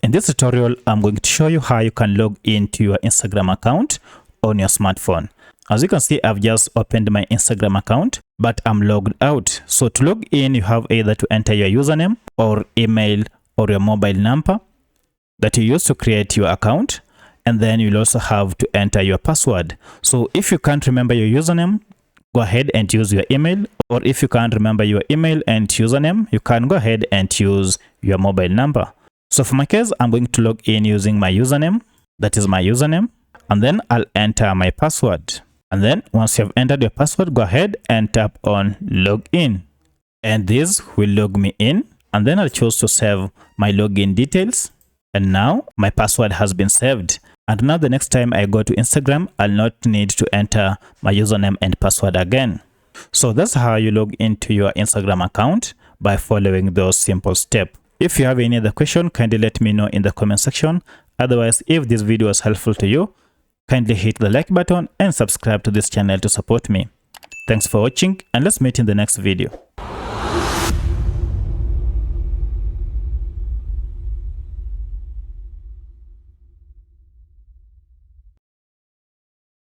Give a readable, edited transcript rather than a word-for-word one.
In this tutorial, I'm going to show you how you can log into your Instagram account on your smartphone. As you can see, I've just opened my Instagram account, but I'm logged out. So to log in, you have either to enter your username or email or your mobile number that you use to create your account. And then you'll also have to enter your password. So if you can't remember your username, go ahead and use your email. Or if you can't remember your email and username, you can go ahead and use your mobile number. So for my case, I'm going to log in using my username. That is my username. And then I'll enter my password. And then once you have entered your password, go ahead and tap on login. And this will log me in. And then I'll choose to save my login details. And now my password has been saved. And now the next time I go to Instagram, I'll not need to enter my username and password again. So that's how you log into your Instagram account, by following those simple steps. If you have any other question, kindly let me know in the comment section. Otherwise, if this video was helpful to you, kindly hit the like button and subscribe to this channel to support me. Thanks for watching, and let's meet in the next video.